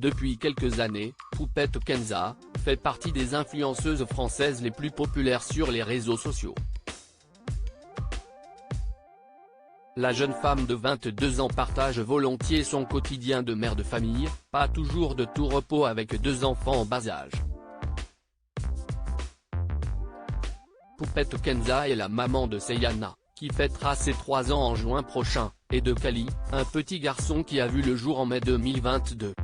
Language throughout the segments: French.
Depuis quelques années, Poupette Kenza fait partie des influenceuses françaises les plus populaires sur les réseaux sociaux. La jeune femme de 22 ans partage volontiers son quotidien de mère de famille, pas toujours de tout repos avec 2 enfants en bas âge. Poupette Kenza est la maman de Seyana, qui fêtera ses 3 ans en juin prochain, et de Kali, un petit garçon qui a vu le jour en mai 2022.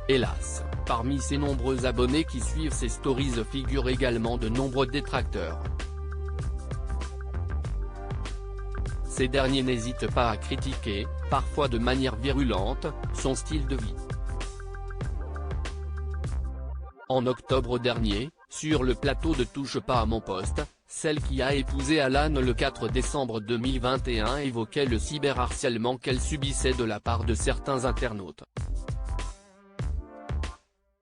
Hélas, parmi ses nombreux abonnés qui suivent ses stories figurent également de nombreux détracteurs. Ces derniers n'hésitent pas à critiquer, parfois de manière virulente, son style de vie. En octobre dernier, sur le plateau de Touche pas à mon poste, celle qui a épousé Alan le 4 décembre 2021 évoquait le cyberharcèlement qu'elle subissait de la part de certains internautes.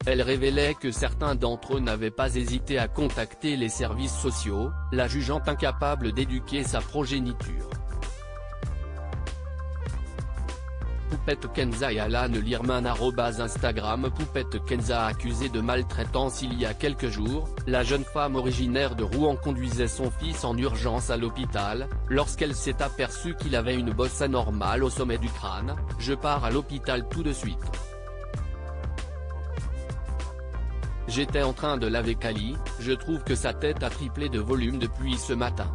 Elle révélait que certains d'entre eux n'avaient pas hésité à contacter les services sociaux, la jugeant incapable d'éduquer sa progéniture. Poupette Kenza et Alan Lierman @Instagram. Poupette Kenza accusée de maltraitance. Il y a quelques jours, la jeune femme originaire de Rouen conduisait son fils en urgence à l'hôpital, lorsqu'elle s'est aperçue qu'il avait une bosse anormale au sommet du crâne. « Je pars à l'hôpital tout de suite. J'étais en train de laver Kali, je trouve que sa tête a triplé de volume depuis ce matin.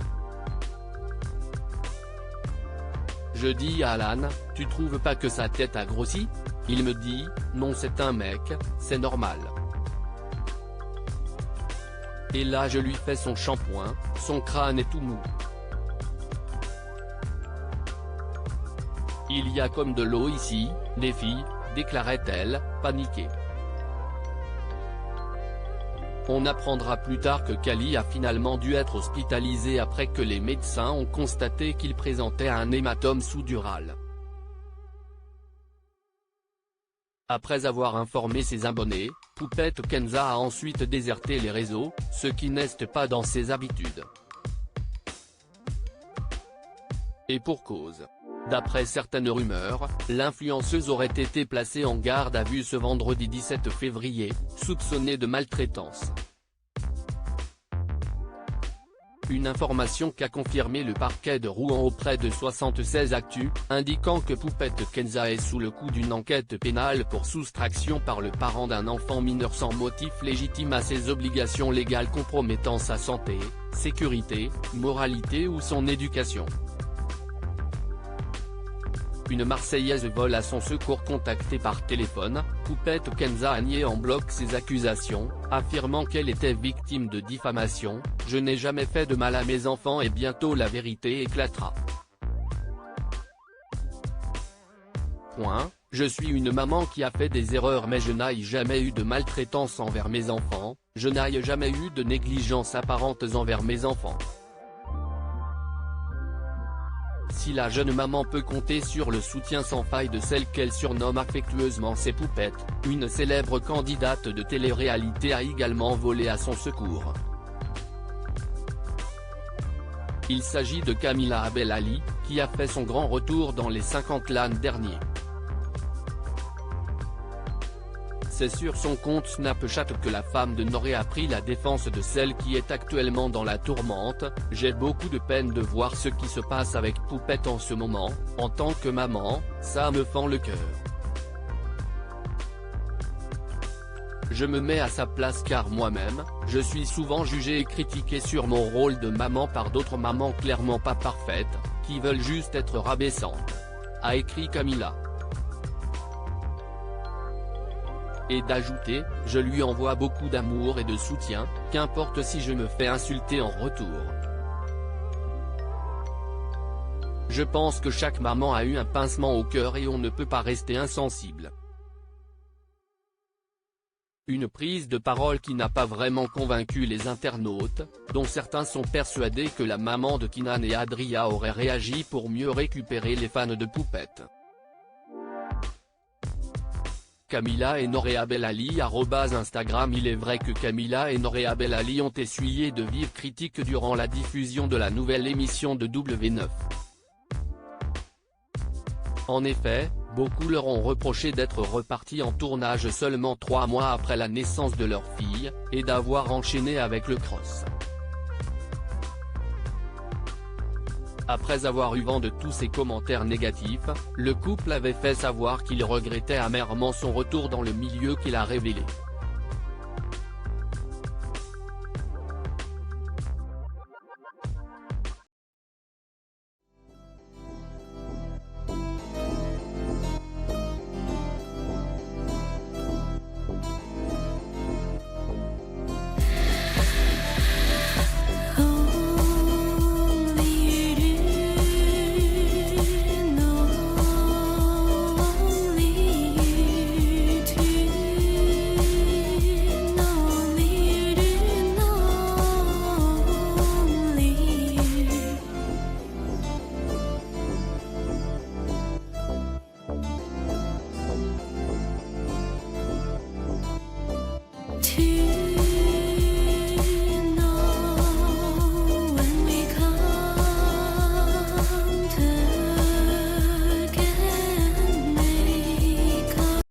Je dis à Alan, tu trouves pas que sa tête a grossi? Il me dit, non c'est un mec, c'est normal. Et là je lui fais son shampoing, son crâne est tout mou. Il y a comme de l'eau ici, les filles, déclarait-elle, paniquée. On apprendra plus tard que Kali a finalement dû être hospitalisé après que les médecins ont constaté qu'il présentait un hématome sous-dural. Après avoir informé ses abonnés, Poupette Kenza a ensuite déserté les réseaux, ce qui n'est pas dans ses habitudes. Et pour cause. D'après certaines rumeurs, l'influenceuse aurait été placée en garde à vue ce vendredi 17 février, soupçonnée de maltraitance. Une information qu'a confirmé le parquet de Rouen auprès de 76 Actu, indiquant que Poupette Kenza est sous le coup d'une enquête pénale pour soustraction par le parent d'un enfant mineur sans motif légitime à ses obligations légales compromettant sa santé, sécurité, moralité ou son éducation. Une Marseillaise vole à son secours. Contactée par téléphone, Poupette Kenza a nié en bloc ces accusations, affirmant qu'elle était victime de diffamation. « Je n'ai jamais fait de mal à mes enfants et bientôt la vérité éclatera. Je suis une maman qui a fait des erreurs mais je n'ai jamais eu de maltraitance envers mes enfants, je n'ai jamais eu de négligence apparente envers mes enfants. » Si la jeune maman peut compter sur le soutien sans faille de celle qu'elle surnomme affectueusement ses poupettes, une célèbre candidate de télé-réalité a également volé à son secours. Il s'agit de Camila Abel Ali, qui a fait son grand retour dans les 50 l'an dernier. C'est sur son compte Snapchat que la femme de Noré a pris la défense de celle qui est actuellement dans la tourmente. « J'ai beaucoup de peine de voir ce qui se passe avec Poupette en ce moment, en tant que maman, ça me fend le cœur. Je me mets à sa place car moi-même, je suis souvent jugée et critiquée sur mon rôle de maman par d'autres mamans clairement pas parfaites, qui veulent juste être rabaissantes. » a écrit Camila. Et d'ajouter, je lui envoie beaucoup d'amour et de soutien, qu'importe si je me fais insulter en retour. Je pense que chaque maman a eu un pincement au cœur et on ne peut pas rester insensible. Une prise de parole qui n'a pas vraiment convaincu les internautes, dont certains sont persuadés que la maman de Kinan et Adria aurait réagi pour mieux récupérer les fans de Poupette. Camila et Noré Abel Ali @Instagram. Il est vrai que Camila et Noré Abel Ali ont essuyé de vives critiques durant la diffusion de la nouvelle émission de W9. En effet, Beaucoup leur ont reproché d'être repartis en tournage seulement 3 mois après la naissance de leur fille, et d'avoir enchaîné avec le cross. Après avoir eu vent de tous ces commentaires négatifs, le couple avait fait savoir qu'il regrettait amèrement son retour dans le milieu qu'il a révélé. To